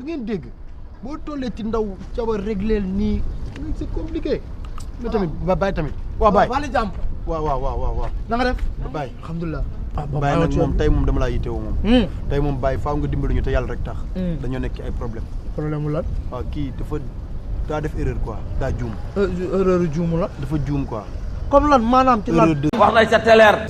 du ngeen dégg boo tollee ci ndaw ca war régleel nii c'est compliqué. mais tamit ba bàyyi tamit. waaw bàyyi wàllu jàmm. waaw. na nga def. ba bàyyi alhamdulilah. bàyyi nag moom tey moom dama laa yitewoo moom. tey moom bàyyi faaw nga dimbali ñu te yàlla rek tax. dañoo nekk ci ay problème mu lan. waaw kii daa def erreur quoi daa juum. erreur juumu la. dafa juum quoi. comme lan maanaam ci lan. wax nañ sa teleer.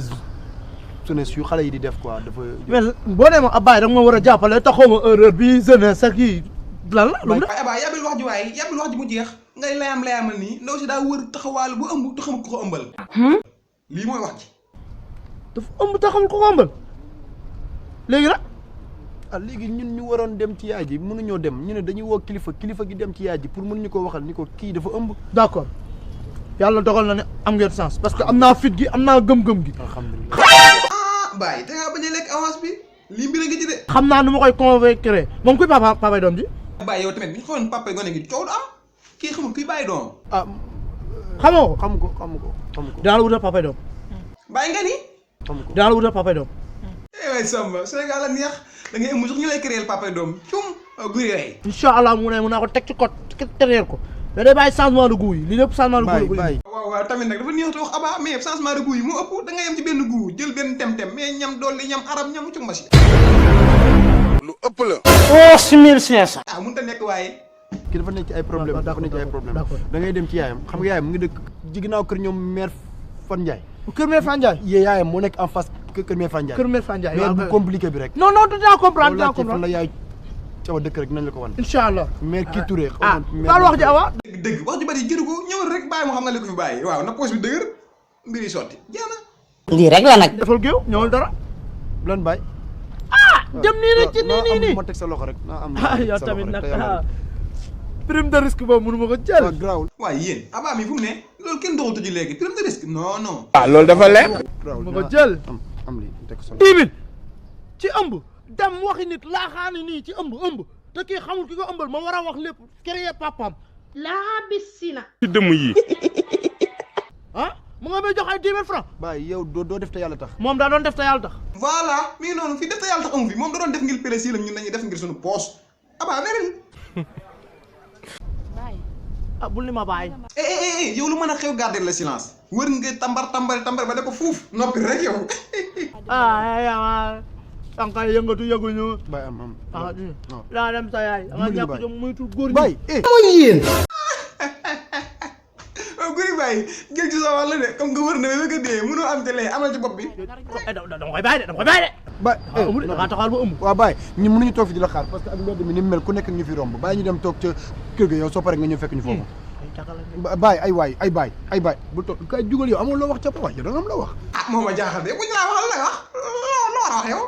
jeunesse yu xale yi di def quoi dafa. mais boo nee ma Abbaye da nga ma war a jàppale taxaw ma erreur bi jeunesse ak kii lan la. lu mu def Abbaye yabil wax ji waaye yabil wax ji mu jeex ngay layamal nii ndaw si daa wër taxawaal bu ëmb te xamul ko ko ëmbal. lii mooy wax ji. dafa ëmb te xamul ko ko ëmbal léegi nag. léegi ñun ñu waroon dem ci yaay ji mënuñoo dem ñu ne dañuy woo kilifa gi dem ci yaay ji pour mënuñu ko waxal ni ko kii dafa ëmb. d'accord yàlla dogal na ne am ngeen sens parce que am naa fit gi am naa gëm-gëm gi. alhamdulilah. Baye te ngaa bañ a lekk avance bi lii mbir a ngi ci de. xam naa nu ma koy convaincre moom kuy papay doom ji. Baye yow tamit bu ñu xooloon papa gone gi coow du am kii xamul kuy bàyyi doom. xamoo ko. xamu ko. dinaa la wutal papay doom. bàyyi nga ni. xamu ko dinaa la wutal papay doom. waay Samba Sénégal la neex da ngay ëmb sax ñu lay créer papay doom cum guri rey. incha allah mu naa ko teg ci code tereer ko da day bàyyi changement de goût yi li lépp changement de goût la. waaw tamit nag dafa neex te wax Abba mais changement de goût yi moo ëpp da nga yem ci benn goût jël benn tem-tem mais ñam dolli ñam arab ñam ci machine. lu ëpp la. 11500. mënut a nekk waaye. kii dafa nekk ci ay problème da ngay dem ci yaayam xam nga yaayam mu ngi dëkk ci ginnaaw kër ñoom mère Fan Ndiaye. kër mère Fan Ndiaye. yaayam moo nekk en face kër mère Fan Ndiaye. kër mère Fan Ndiaye mais bu compliqué bi rek. non dinaa comprendre fan la yaay cawa dëkk rek nañ la ko wan. incha allah mère kii Touré. baal wax ji awa. dëgg wax ji bari jëru ko ñëwal rek bàyyi moo xam nga li ko fi bàyyi waaw na poche bi dëgër mbir yi sotti jeex na. lii rek la nag. defal géew ñëwal dara. lan bàyyi. dem nii rek ci nii ma teg sa loxo rek naa am yow tamit nag prime de risque boobu mënu ma ko jël. waaw garaawul. waaye yéen Abba mi fu mu ne loolu kenn doxatu ji léegi prime de risque non. loolu dafa leer. ma ko jël. am lii teg sa loxo. 10 000 ci ëmb dem waxi nit laaxaani nii ci ëmb te kii xamul ki ko ëmbal ma war a wax lépp créer papaam. laa bisina. ci dëmm yi. mu nga may jox ay 10 000 francs. bàyyi yow doo def te yàlla tax. moom daa doon def te yàlla tax. voilà mi ngi noonu fii def te yàlla tax amu fi moom da doon def ngir plaisir ñun dañuy def ngir suñu poche Abba merel. bul ni ma bàyyi. yow lu mën a xew garder le silence wër nga tambari ba ne ko fuuf noppi rek yow. danga koy yëngatu yëguñu. bàyyi am. daa dem sa yaay. mu ngi ñàkk jom muytul góor ñi. bàyyi mooy yéen. guri bàyyi jël ci sa wàll de comme nga wër na ba nga dee mënoo am te lee amal ci bopp bi. dama koy bàyyi de. bàyyi da ngaa taxawal ba ëmb. waaw bàyyi ñun mënuñu toog fi di la xaar parce que ak mbedd mi ni mu mel ku nekk ñu fi romb bàyyi ñu dem toog ca kër ga yow soo paree nga ñëw fekk ñu foofu. bàyyi ay baay bu toog kay jugal yow amoo loo wax ca waay yow da nga am loo wax. moo ma jaaxal de buñ laa waxal la wax loo war a wax yow.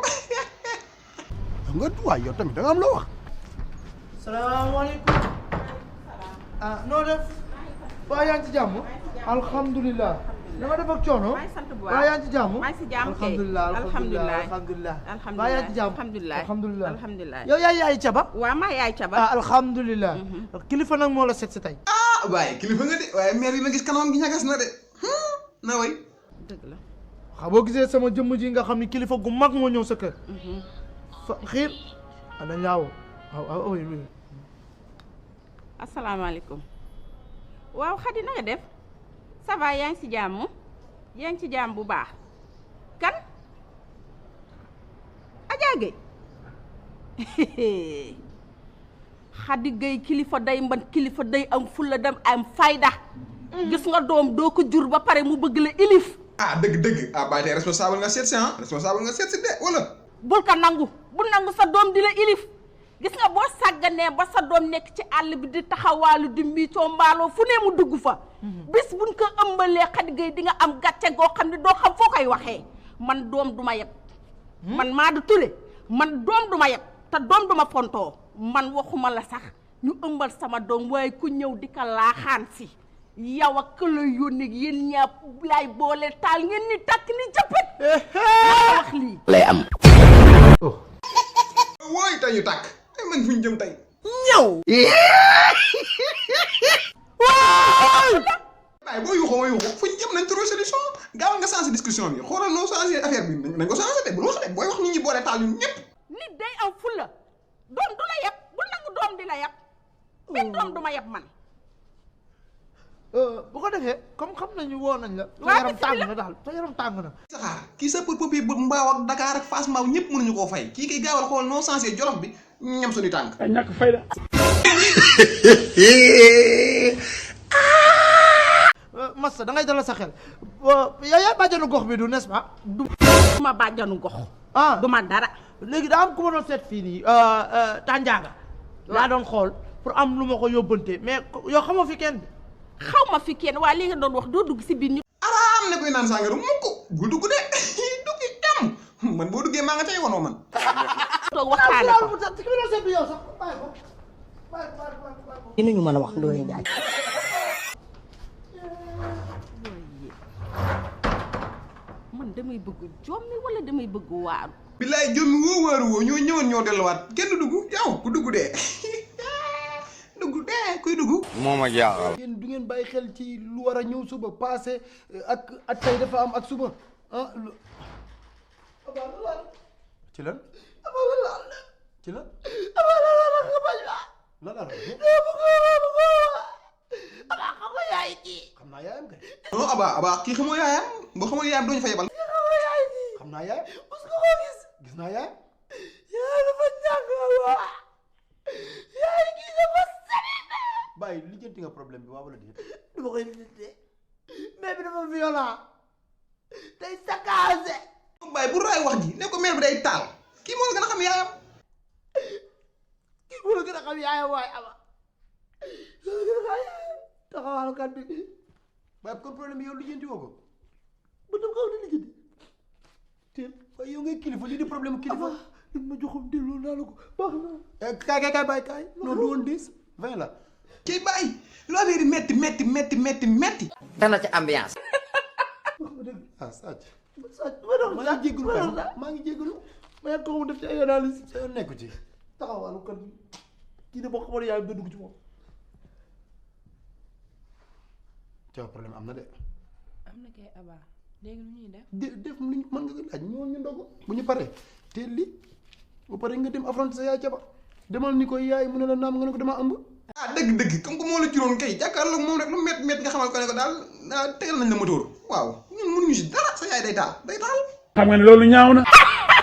nga waay yow tamit da nga am loo wax. salaamaaleykum. noo def. waa yaa ngi ci jàmm. alhamdulilah. na nga def ak coono. waa yaa ngi ci jàmm. alhamdulilah. waa yaa ngi ci jàmm. alhamdulilah. yow yaay Caba. waaw maa yaay Caba. alhamdulilah. kilifa nag moo la seet si tey. waaye kilifa nga de waaye mère bi ma gis kanamam gi ñagas na de na way. dëgg la. xam boo gisee sama jëmm ji nga xam ni kilifa gu mag moo ñëw sa kër. xiir dañ laa woo waaw. asalaamaaleykum. waaw Xadi na nga def ça va yaa ngi ci jàmm yaa ngi ci jàmm bu baax kan Adja Gueye Xadi Gueye kilifa day mban kilifa day am fulla dem am fayda. gis nga doom doo ko jur ba pare mu bëgg la ilif. dëgg bàyyi tey responsable nga seet si responsable nga seet si de wala. bul ko nangu bul nangu sa doom di la ilif gis nga boo sàgganee ba sa doom nekk ci àll bi di taxawaalu di mbiicoo mbaaloo fu ne mu dugg fa. bis buñ ko ëmbalee Xadi Gueye di nga am gàcce goo xam ne doo xam foo koy waxee man doom du ma yeb. man Madu Touré man doom du ma yeb te doom du ma fontoo man waxuma la sax ñu ëmbal sama doom waaye ku ñëw di ko laaxaan si yow ak la yónni yéen ñaa laay boole taal ngeen ni takk ni jëppët. wax lii lay am. wooy tey ñu tàkk ay man fu ñu jëm tey. ñëw. waaye boo yuuxoo ma yuuxoo fu ñu jëm nañ trouver solution gaaw nga changé discussion bi xoolal noo changé affaire bi nañ ko changé de bul wax de booy wax nit ñi boole taal ñun ñëpp. nit day am fulla doom du la yeb bu nangu benn doom du ma yab man. bu ko defee comme xam nañu woo nañ la. sa yaram tàng na daal sa yaram tàng na. saxaar kii sapeur-pompier bu Mbaaw ak Dakar ak Fass Mbaaw ñëpp mënuñu koo fay kii kay gaawal xool non sensé Jolof bi ñam suñu tànk. ay ñàkk fayda. Massa da ngay dalal sa xel yow yaay bàjjanu gox bi du n'est-ce pas. du ma bàjjanu gox. du ma dara. léegi daa am ku ma doon seet fii nii Tandiaga. laa doon xool pour am lu ma ko yóbbante mais yow xamoo fi kenn. xaw ma fi kenn waaye li nga doon wax doo dugg si biir ñu. araam ne koy naan sàngara mukk bul dugg de duggi dem man boo duggee maa nga tey wanoo man. toog waxtaane ko. ki ma doon seet bi yow sax bàyyi ko. dinañu mën a wax Ndoye Ndiaye. man damay bëgg jommi wala damay bëgg waaru. billaay jommi woo waaru woo ñoo ñëwoon ñoo delluwaat kenn du dugg yow ku dugg dee dugg dee kuy dugg. moo ma jaaxal. yéen du ngeen bàyyi xel ci lu war a ñëw suba passé ak tey dafa am ak suba ah lu. ci lan. ci lan. lan la. xam naa yaayam kay. non Aba kii xamoo yaayam boo xamoo yaayam doo ñu fa yebal. xam naa yaayam. parce que koo gis naa yaayam. yaay dafa ñàkk waa yaay kii dafa sari na. bàyyi lijjanti nga problème bi waa wala déet. du ma koy lijjanti mais bi dafa violent day saccagé. bàyyi bu raay wax ji ne ko mère bi day taal kii moo la gën a xam yaayam. kii moo la gën a xam yaayam waaye Aba moo la gën a xam yaayam taxawalkat bi. waaye kon problème bi yow lijjanti woo ko. bu dem kaw di lijjanti. teel waaye yow ngay kilifa lii di problème kilifa. li ma joxoon delloo naa la ko baax na. kaay bàyyi kaay. non du woon 10 20 la. kii bàyyi lu affaire yi metti. dana ci ambiance. ah Sadji. maa ngi jégalu maa ngi jégalu. mais ko mu def ci ay analyse. sa yoon nekku ci. taxawalkat bi kii de boo xamoon yaay nga dugg ci moom. teew problème am na de. am na kay Aba léegi nu ñuy def. def luñ mën nga ko laaj ñu ndogu bu ñu paree teel li bu paree nga dem affronter sa yaay ca ba demal ni ko yaay mu ne la naam nga ne ko dama ëmb. ah dëgg comme que moo la juróon kay jàkkaarloog moom rek lu métti nga xamal ko ne ko daal tegal nañ la motóor waaw ñun mënuñu si dara sa yaay day taal. xam nga ne loolu ñaaw na.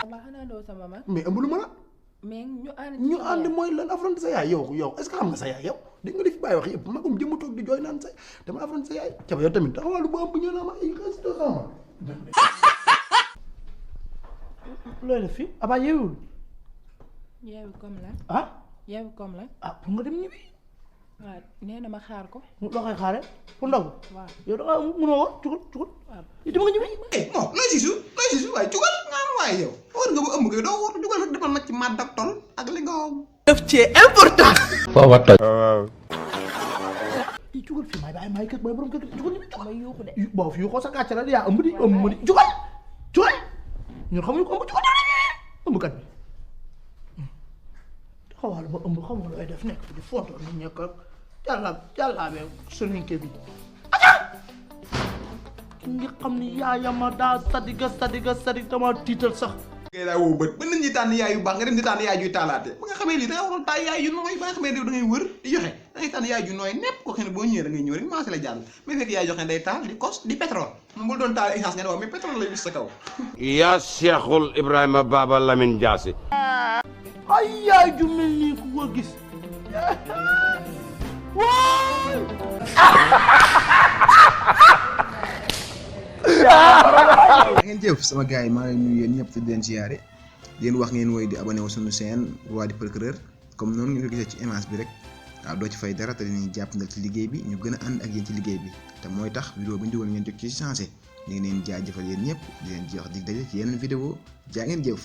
Aba xanaa doo sama mag. mais ëmb lu ma la. mais ñu ànd mooy lan affronter sa yaay yow est-ce que xam nga sa yaay yow dégg nga li fi bàyyi wax yëpp magum jëmm toog di jooy naan say dama affronter sa yaay ca ba yow tamit taxawaalu ba ëmb ñëw naa ma ay xas doo xam looy def fii Aba yeewul. yeewu comme la. ah. yeewu comme la. ah pour nga dem ñibbi. waaw nee na ma xaar ko. loo koy xaaree pour ndaw. waaw yow da ngaa mënoo woon cugal. waaw yow dama nga ñibbi. bon looy siisu waaye jugal nga am waaye yow war nga ba ëmb kay doo war jugal rek demal ma ci màdd ak tol ak li nga def ci important. foofa toj. waaw. i jugal fii maay kër maay borom kër jugal ñibbi jugal. ma yuuxu de. boo fi yuuxoo sa gàcce la yaa ëmb di jugal ñun xamuñu ko ëmb jugal ëmbkat bi xawaal ba ëmb xamul looy def nekk di fonto ni nekk ak jàllaabe soninke bi ki nga xam ni yaayama daa sadiga dama tiital sax ngay daa woo bët ba nit ñi tànn yaay yu baax nga dem di tànn yaay juy taalaate ba nga xamee lii da nga waroon taay yaay yu nooy ba nga xamee da ngay wër di joxe da ngay tànn yaay ju nooy nepp koo xam ne boo ñëwee da ngay ñëw rek commencé la jàll mais fekk yaay joxe day taal di kos di pétrole moom bul doon taal essence nga ne waaw mais pétrole lay wis sa kaw yaa Cheikhul Ibrahima Baba Lamine Diassi. ay yaay ju mel nii ku ko gis waay ngeen jëf sama gars yi maa ngi nuyu yéen ñëpp te di leen siyaare leen wax ngeen woy di abonné wu suñu chaîne Roi du Procureur comme noonu ngeen ko gisee ci image bi rek waaw doo ci fay dara te dinañ jàppandal ci liggéey bi ñu gën a ànd ak yéen ci liggéey bi te mooy tax vidéo bi ñu dugal ngeen jot ci changé ñu ngi leen jaajëfal yéen ñëpp di leen jox dig daje ci yeneen vidéo jaa ngeen jëf